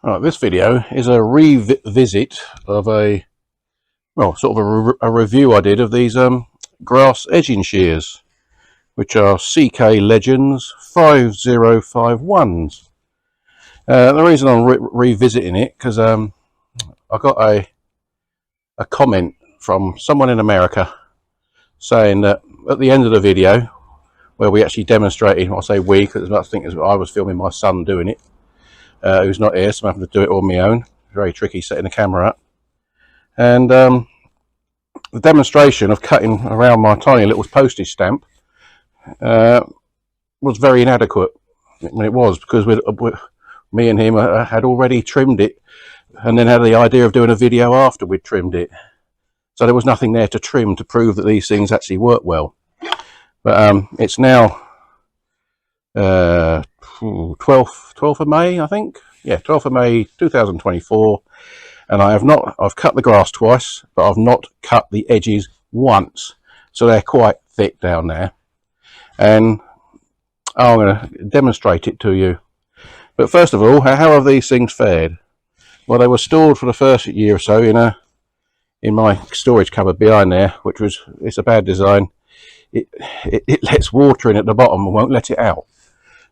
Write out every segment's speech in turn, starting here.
Right, this video is a revisit of a, well, sort of a review I did of these grass edging shears, which are CK Legends 5051s. The reason I'm revisiting it, because I got a comment from someone in America saying that at the end of the video, where we actually demonstrated, I say we, because I think I was filming my son doing it, who's not here, so I'm having to do it all on my own. Very tricky setting the camera up. And the demonstration of cutting around my tiny little postage stamp was very inadequate. It was, because me and him had already trimmed it, and then had the idea of doing a video after we'd trimmed it. So there was nothing there to trim to prove that these things actually work well. But it's now 12th of May, I think. Yeah, 12th of May 2024, and I've cut the grass twice, but I've not cut the edges once, so they're quite thick down there, and I'm going to demonstrate it to you. But first of all, how have these things fared? Well, they were stored for the first year or so in my storage cupboard behind there, which was, it's a bad design. It lets water in at the bottom and won't let it out.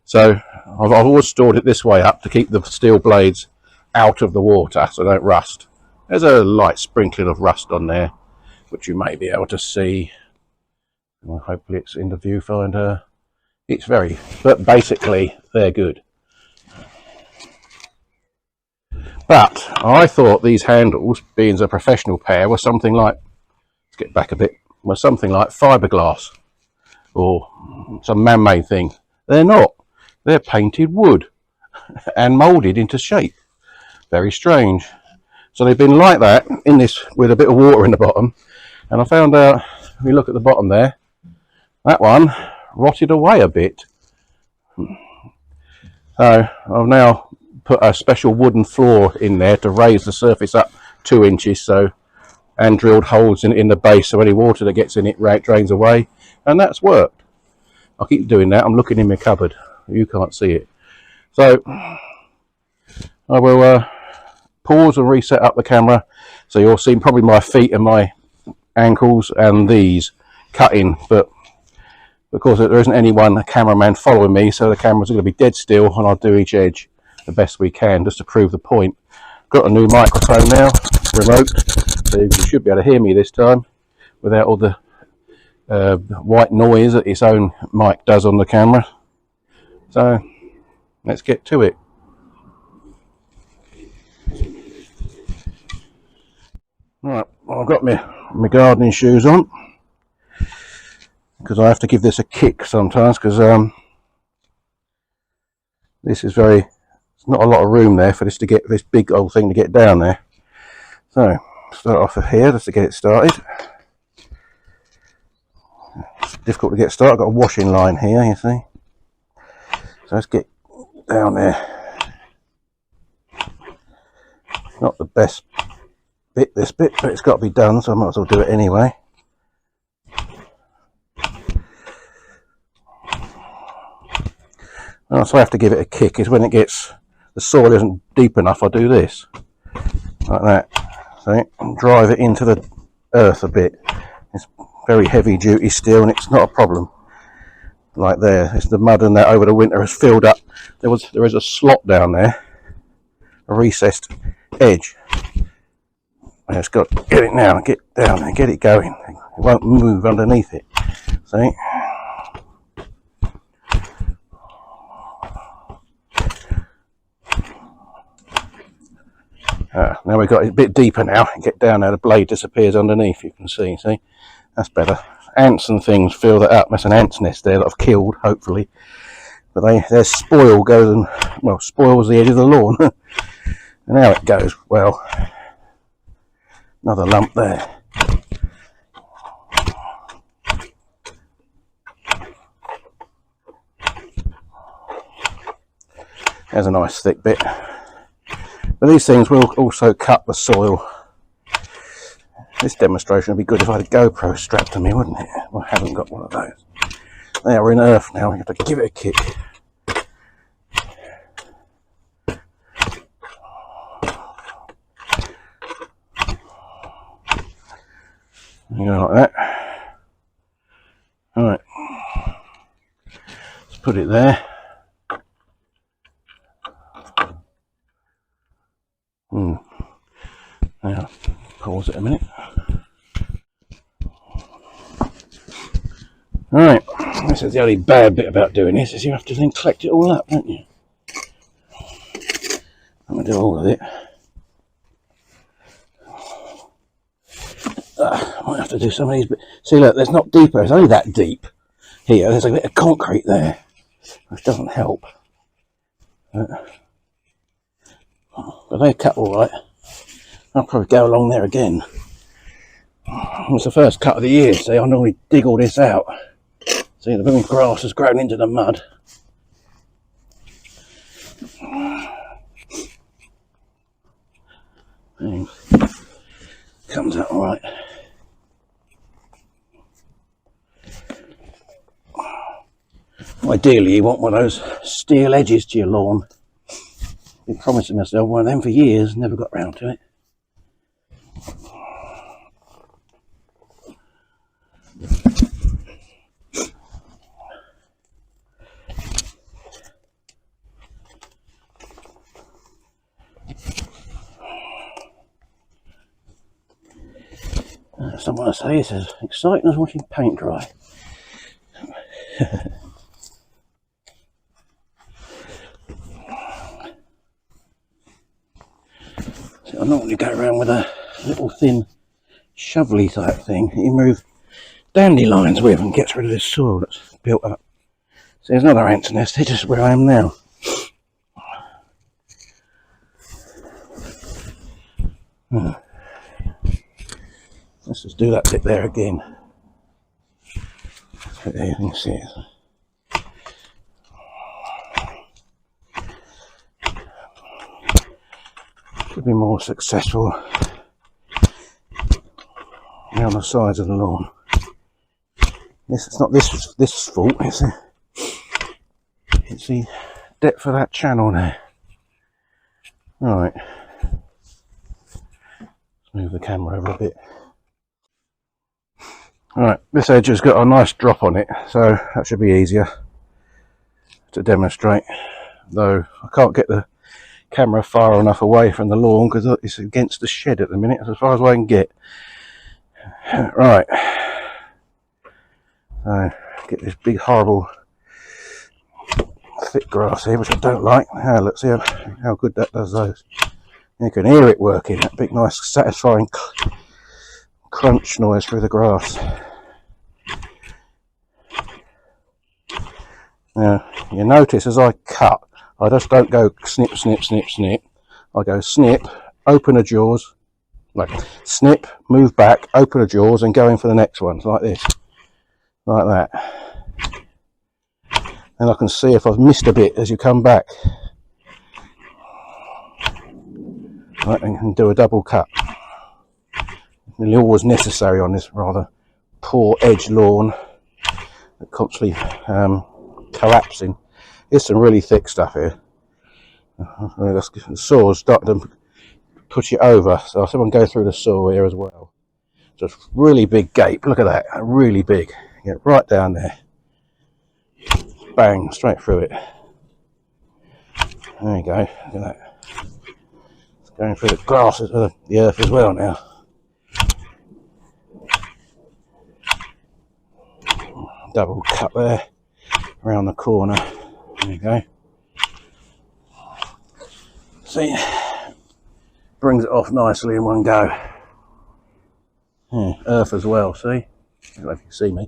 So I've always stored it this way up to keep the steel blades out of the water so they don't rust. There's a light sprinkling of rust on there, which you may be able to see. Well, hopefully it's in the viewfinder. It's very, but basically they're good. But I thought these handles, being a professional pair, were something like, let's get back a bit, were something like fiberglass or some man-made thing. They're not. They're painted wood and moulded into shape. Very strange. So they've been like that in this with a bit of water in the bottom, and I found out, if you look at the bottom there, that one rotted away a bit. So I've now put a special wooden floor in there to raise the surface up 2 inches, so, and drilled holes in the base so any water that gets in it drains away, and that's worked. I'll keep doing that. I'm looking in my cupboard. You can't see it. So I will pause and reset up the camera, so you'll see probably my feet and my ankles and these cutting, but of course there isn't anyone, a cameraman, following me, so the camera's going to be dead still, and I'll do each edge the best we can just to prove the point. Got a new microphone now, remote, so you should be able to hear me this time without all the white noise that its own mic does on the camera. So let's get to it. Right, well, I've got my gardening shoes on, because I have to give this a kick sometimes, because this is there's not a lot of room there for this to get, this big old thing to get down there. So start off of here just to get it started. It's difficult to get started. I've got a washing line here, you see. So let's get down there. Not the best bit, this bit, but it's got to be done, so I might as well do it anyway. Oh, so I have to give it a kick, is when it gets, the soil isn't deep enough, I do this. Like that. So drive it into the earth a bit. It's very heavy duty steel, and it's not a problem. Like there, it's the mud and that over the winter has filled up. There is a slot down there, a recessed edge. I just got to get it now, get down and get it going. It won't move underneath it. See? Now we've got it a bit deeper now. Get down there, the blade disappears underneath. You can see. That's better. Ants and things fill that up. That's an ant's nest there that I've killed, hopefully. But their spoil goes and, well, spoils the edge of the lawn. And now it goes, well, another lump there. There's a nice thick bit. But these things will also cut the soil. This demonstration would be good if I had a GoPro strapped to me, wouldn't it? Well, I haven't got one of those. There, we're in earth now. We have to give it a kick. You know, like that. Alright. Let's put it there. Now, pause it a minute. Alright, this is the only bad bit about doing this, is you have to then collect it all up, don't you? I'm going to do all of it. I might have to do some of these, but see, look, there's not deeper, it's only that deep here. There's a bit of concrete there, which doesn't help. But they cut all right. I'll probably go along there again. It's the first cut of the year, so I normally dig all this out. See, the blooming grass has grown into the mud. And comes out all right. Ideally, you want one of those steel edges to your lawn. I've been promising myself one of them for years, never got round to it. Someone say it's as exciting as watching paint dry. So I normally go around with a little thin shovelly type thing that you move dandelions with and gets rid of this soil that's built up. So there's another ant's nest here, just where I am now. Let's just do that bit there again. There you can see it. Could be more successful around the sides of the lawn. It's not this fault, it's the depth of that channel there. Right. Let's move the camera over a bit. Alright, this edge has got a nice drop on it, so that should be easier to demonstrate. Though I can't get the camera far enough away from the lawn because it's against the shed at the minute. It's as far as I can get. Right. So get this big horrible thick grass here, which I don't like. Let's see how good that does those. You can hear it working, that big nice satisfying crunch noise through the grass. Now you notice as I cut, I just don't go snip, snip, snip, snip. I go snip, open the jaws, like snip, move back, open the jaws, and go in for the next one, like this, like that. And I can see if I've missed a bit as you come back. Right, and can do a double cut. Nearly always necessary on this rather poor edge lawn that constantly collapsing. There's some really thick stuff here. The saw's starting to push it over, so I'll someone go through the saw here as well. Just really big gape. Look at that, really big. Get right down there. Bang, straight through it. There you go. Look at that. It's going through the grass, the earth as well now. Double cut there around the corner. There you go. See, brings it off nicely in one go. Yeah, earth as well, see? I don't know if you can see me.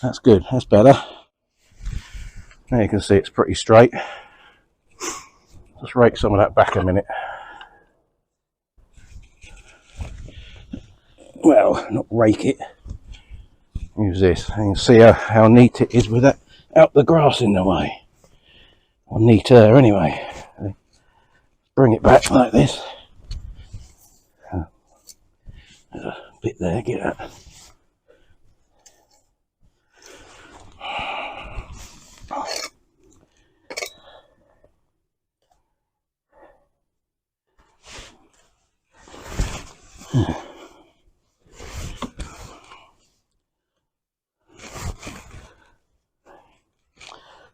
That's good, that's better. Now you can see it's pretty straight. Let's rake some of that back a minute. Well, not rake it. Use this. And you can see how neat it is with that out the grass in the way. Or neater anyway. Bring it back like this. There's a bit there, get that.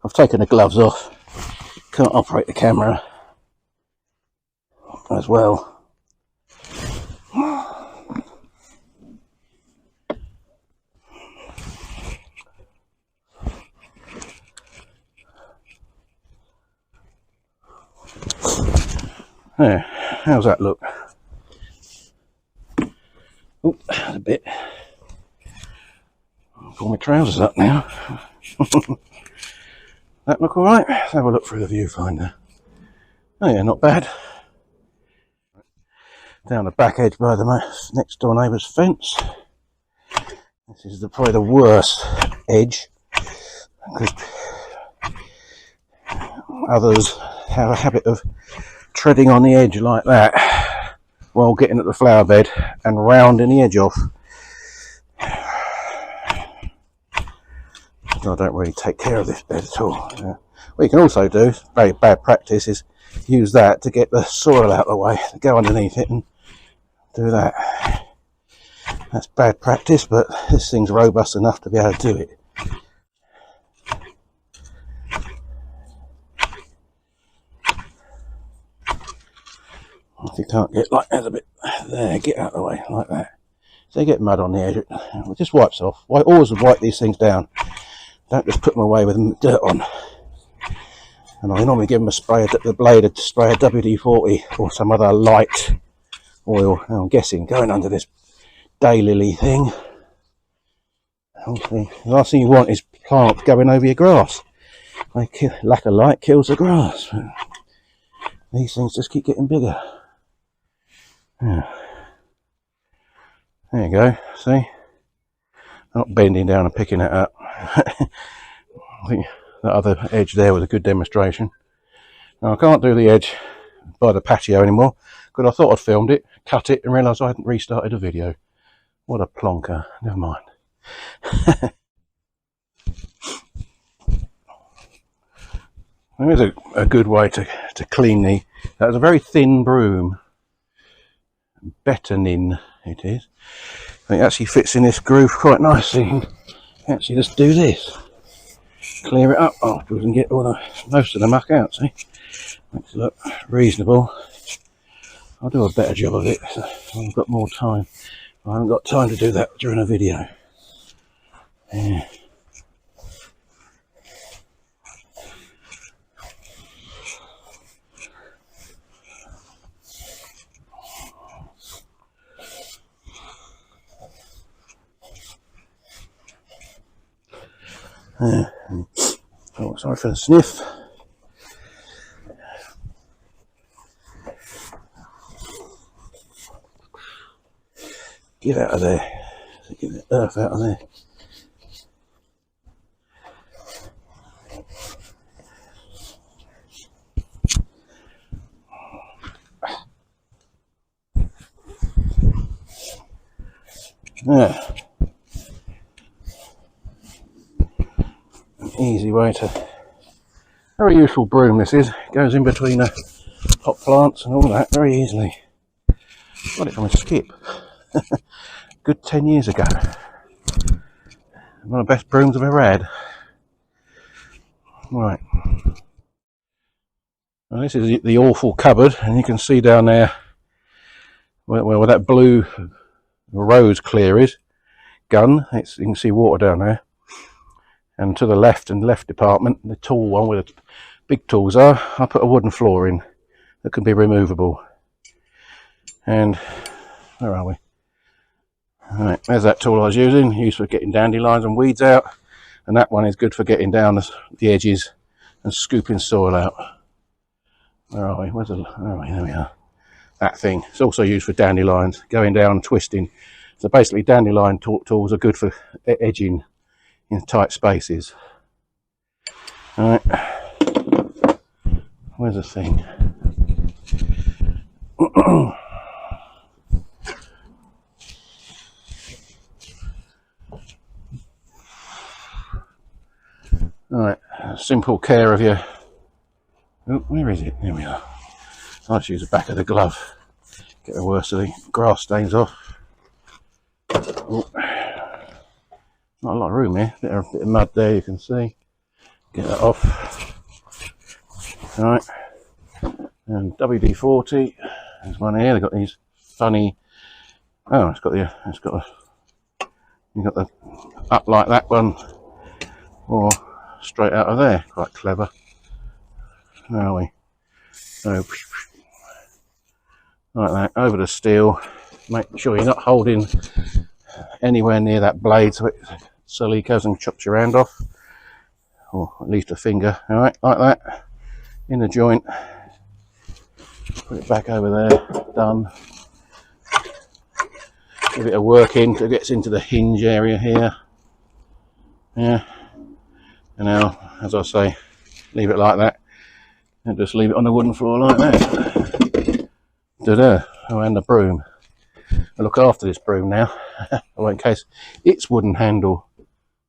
I've taken the gloves off. Can't operate the camera as well. There, how's that look? Oh, a bit. I'll pull my trousers up now. That look alright? Let's have a look through the viewfinder. Oh yeah, not bad. Down the back edge by the next door neighbour's fence. This is probably the worst edge, because others have a habit of treading on the edge like that while getting at the flower bed and rounding the edge off. I don't really take care of this bed at all. What you can also do, very bad practice, is use that to get the soil out of the way, go underneath it and do that. That's bad practice, but this thing's robust enough to be able to do it. If you can't get like that a bit there, get out of the way like that. So you get mud on the edge, it just wipes off. Always wipe these things down. Don't just put them away with dirt on. And I normally give them a spray, the blade, a spray of WD-40 or some other light oil. And I'm guessing going under this daylily thing. Obviously, the last thing you want is plants going over your grass. Lack of light kills the grass. But these things just keep getting bigger. Yeah. There you go. See, I'm not bending down and picking it up. I think that other edge there was a good demonstration. Now I can't do the edge by the patio anymore because I thought I'd filmed it, cut it, and realised I hadn't restarted the video. What a plonker. Never mind. There is a good way to clean that was a very thin broom. Betonin it is. It actually fits in this groove quite nicely. You can actually just do this. Clear it up afterwards and get most of the muck out, see? Makes it look reasonable. I'll do a better job of it when I've got more time. I haven't got time to do that during a video. Yeah. Oh, sorry for the sniff. Get out of there. Get the earth out of there. Yeah. An easy way to. Very useful broom this is. Goes in between the hot plants and all that very easily. Got it from a skip. Good 10 years ago. One of the best brooms I've ever had. Right. Well, this is the awful cupboard, and you can see down there where that blue rose clear is. Gun. You can see water down there. And to the left department, the tall one where the big tools are, I put a wooden floor in that can be removable. And where are we? Alright, there's that tool I was used for getting dandelions and weeds out, and that one is good for getting down the edges and scooping soil out. Where are we? There we are. That thing. It's also used for dandelions, going down and twisting. So basically dandelion tools are good for edging in tight spaces. Alright, where's the thing? Alright, simple care of your. Oh, where is it? There we are. I'll just use the back of the glove. Get the worst of the grass stains off. Oh. Not a lot of room here. Bit of mud there, you can see. Get that off. All right, and WD-40. There's one here. They've got these funny. Oh, you've got the up like that one, or straight out of there. Quite clever. Where are we? So, like that, over the steel. Make sure you're not holding anywhere near that blade, so it silly goes and chops your hand off, or at least a finger. All right, like that, in the joint. Put it back over there. Done. Give it a work in till it gets into the hinge area here. Yeah. And now, as I say, leave it like that, and just leave it on the wooden floor like that. Ta-da! Oh, and the broom. I look after this broom now, in case its wooden handle.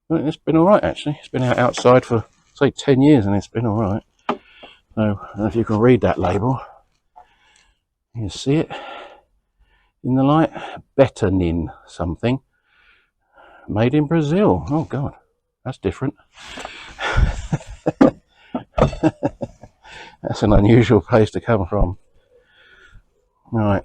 Well, it's been all right actually. It's been outside for say 10 years, and it's been all right. So, I don't know if you can read that label. You see it in the light. Betanin something. Made in Brazil. Oh God, that's different. That's an unusual place to come from. Right.